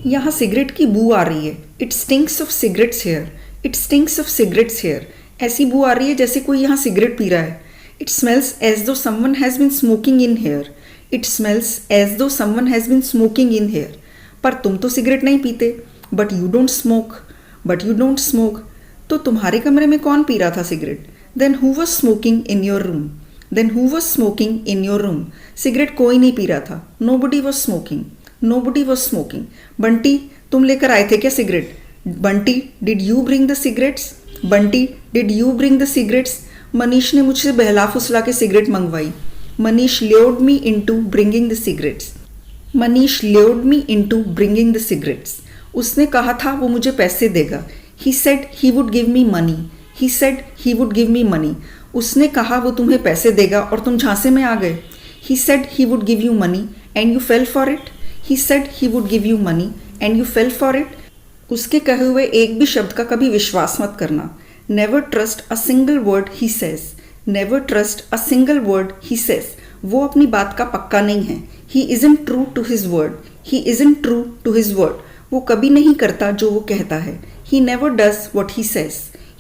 यहाँ सिगरेट की बू आ रही है। It stinks of cigarettes here. It stinks of cigarettes here. ऐसी बू आ रही है जैसे कोई यहाँ सिगरेट पी रहा है। It smells as though someone has been smoking in here. It smells as though someone has been smoking in here. पर तुम तो सिगरेट नहीं पीते। But you don't smoke. But you don't smoke. तो तुम्हारे कमरे में कौन पी रहा था cigarette? Then who was smoking in your room? Then who was smoking in your room? Cigarette कोई नहीं पी रहा था। Nobody was smoking. Nobody was smoking. Bunty, तुम लेकर आए थे क्या cigarette? Bunty, did you bring the cigarettes? Bunty, did you bring the cigarettes? Manish ने मुझसे बहला फुसला के सिगरेट मंगवाई। Manish lured me into bringing the cigarettes. Manish lured me into bringing the cigarettes. उसने कहा था वो मुझे पैसे देगा। He said he would give me money. He said he would give me money. उसने कहा वो तुम्हें पैसे देगा और तुम झांसे में आ गए। ही said he would give you money and you fail for it. He said he would give you money and you fail for it. उसके कहे हुए एक भी शब्द का कभी विश्वास मत करना। Never trust a single word he says. Never trust a single word he says. वो अपनी बात का पक्का नहीं है। He isn't true to his word. He isn't true to his word. वो कभी नहीं करता जो वो कहता है। He never does what he says.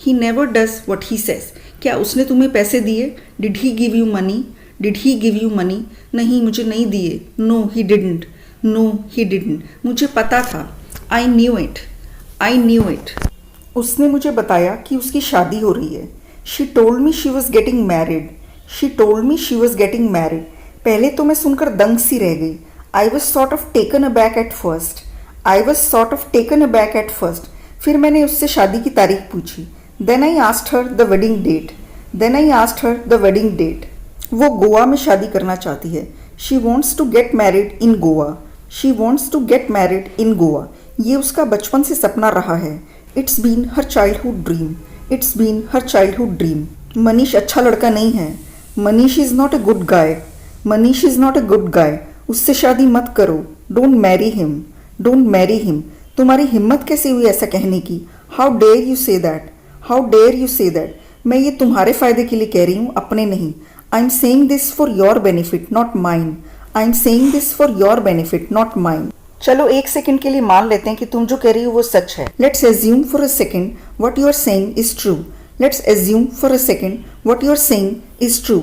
He never does what he says. क्या उसने तुम्हें पैसे दिए? Did he give you money? Did he give you money? नहीं, मुझे नहीं दिए। No he didn't. No he didn't. मुझे पता था। I knew it. I knew it. उसने मुझे बताया कि उसकी शादी हो रही है। She told me she was getting married. She told me she was getting married. पहले तो मैं सुनकर दंग सी रह गई। I was sort of taken aback at first. I was sort of taken aback at first. फिर मैंने उससे शादी की तारीख पूछी। Then I asked her the wedding date. Then I asked her the wedding date. वो गोवा में शादी करना चाहती है। She wants to get married in Goa. She wants to get married in Goa. ये उसका बचपन से सपना रहा है। It's been her childhood dream. It's been her childhood dream. Manish अच्छा लड़का नहीं है। Manish is not a good guy. Manish is not a good guy. उससे शादी मत करो। Don't marry him. Don't marry him. तुम्हारी हिम्मत कैसे हुई ऐसा कहने की? How dare you say that? How dare you say that? मैं ये तुम्हारे फायदे के लिए कह रही हूँ, अपने नहीं। I am saying this for your benefit not mine. I am saying this for your benefit not mine. चलो एक सेकंड के लिए मान लेते हैं कि तुम जो कह रही हो वो सच है। Let's assume for a second what you are saying is true. Let's assume for a second what you are saying is true.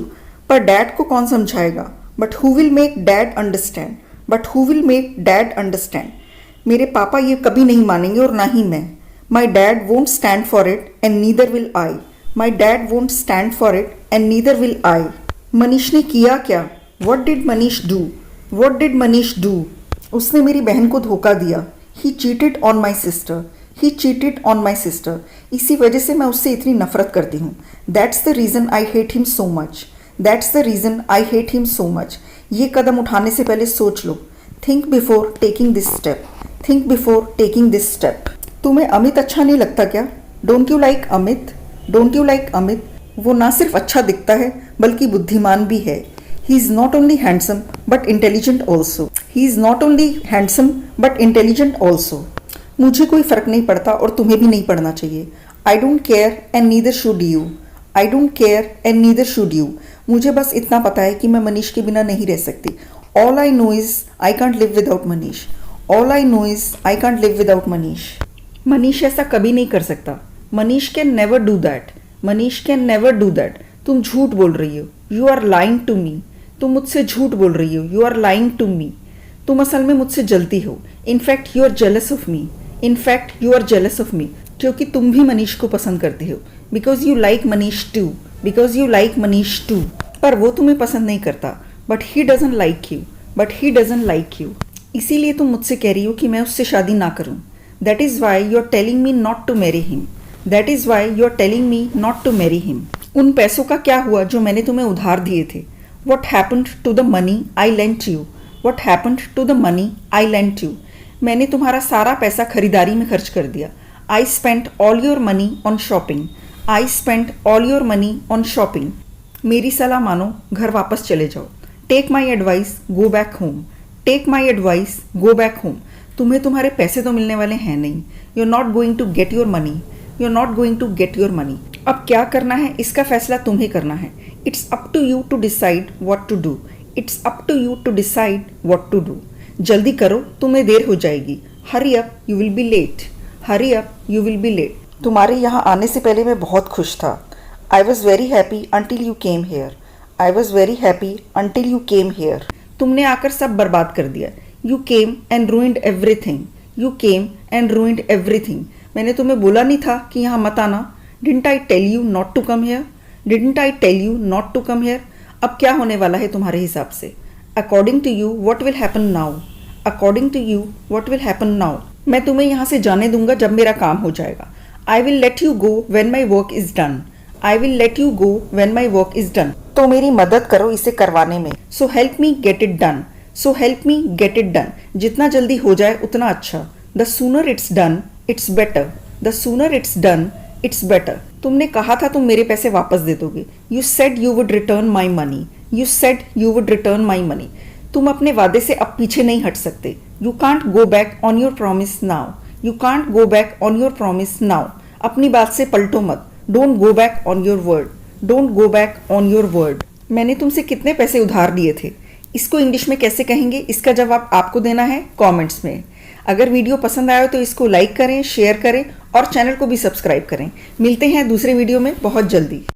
पर डैड को कौन समझाएगा? But who will make dad understand? But who will make dad understand? मेरे पापा ये कभी नहीं मानेंगे और ना ही मैं। My dad won't stand for it and neither will I. My dad won't stand for it and neither will I. Manish ने किया क्या? What did Manish do? What did Manish do? उसने मेरी बहन को धोखा दिया। ही cheated on my sister. He cheated on my sister. इसी वजह से मैं उससे इतनी नफरत करती हूँ। That's the reason I hate him so much. That's the reason I hate him so much. ये कदम उठाने से पहले सोच लो। Think before taking this step. Think before taking this step. तुम्हें अमित अच्छा नहीं लगता क्या? Don't you like Amit? Don't you like Amit? वो ना सिर्फ अच्छा दिखता है बल्कि बुद्धिमान भी है। He is not only handsome but intelligent also. He is not only handsome but intelligent also. मुझे कोई फर्क नहीं पड़ता और तुम्हें भी नहीं पड़ना चाहिए। I don't care and neither should you. I don't care and neither should you. मुझे बस इतना पता है कि मैं मनीष के बिना नहीं रह सकती। All I know is I can't live without Manish. All I know is I can't live without Manish. Manish ऐसा कभी नहीं कर सकता। Manish can never do that. Manish can never do that. तुम झूठ बोल रही हो। You are lying to me. तुम मुझसे झूठ बोल रही हो। You are lying to me. तुम असल में मुझसे जलती हो। In fact you are jealous of me. In fact you are jealous of me. क्योंकि तुम भी मनीष को पसंद करते हो। Because you like Manish too. Because you like Manish too. पर वो तुम्हें पसंद नहीं करता। But he doesn't like you. But he doesn't like you. इसीलिए तुम मुझसे कह रही हो कि मैं उससे शादी ना करूं। That is why you are telling me not to marry him. That is why you are telling me not to marry him. उन पैसों का क्या हुआ जो मैंने तुम्हें उधार दिए थे? What happened to the money I lent you? What happened to the money I lent you? मैंने तुम्हारा सारा पैसा खरीदारी में खर्च कर दिया। I spent all your money on shopping. I spent all your money on shopping. मेरी सलाह मानो, घर वापस चले जाओ। Take my advice, go back home. Take my advice, go back home. तुम्हें तुम्हारे पैसे तो मिलने वाले हैं नहीं। You're not going to get your money. You're not going to get your money. अब क्या करना है इसका फैसला तुम्हें करना है। It's up to you to decide what to do. It's up to you to decide what to do. जल्दी करो, तुम्हें देर हो जाएगी। Hurry up, you will be late. Hurry up, you will be late. तुम्हारे यहाँ आने से पहले मैं बहुत खुश था। I was very happy until you came here. I was very happy until you came here. तुमने आकर सब बर्बाद कर दिया। You came and ruined everything. You came and ruined everything. मैंने तुम्हें बोला नहीं था कि यहाँ मत आना। Didn't I tell you not to come here? Didn't I tell you not to come here? अब क्या होने वाला है तुम्हारे हिसाब से? According to you what will happen now? According to you what will happen now? मैं तुम्हें यहाँ से जाने दूंगा जब मेरा काम हो जाएगा। I will let you go when my work is done. I will let you go when my work is done. तो मेरी मदद करो इसे करवाने में। So help me get it done. So help me get it done. जितना जल्दी हो जाए उतना अच्छा। The sooner it's done it's better. The sooner it's done it's better. तुमने कहा था तुम मेरे पैसे वापस दे दोगे। You said you would return my money. You said you would return my money. तुम अपने वादे से अब पीछे नहीं हट सकते। You can't go back on your promise now. You can't go back on your promise now. अपनी बात से पलटो मत। Don't go back on your word. Don't go back on your word. मैंने तुमसे कितने पैसे उधार लिए थे? इसको इंग्लिश में कैसे कहेंगे, इसका जवाब आपको देना है कमेंट्स में। अगर वीडियो पसंद आया तो इसको लाइक करें, शेयर करें और चैनल को भी सब्सक्राइब करें। मिलते हैं दूसरे वीडियो में बहुत जल्दी।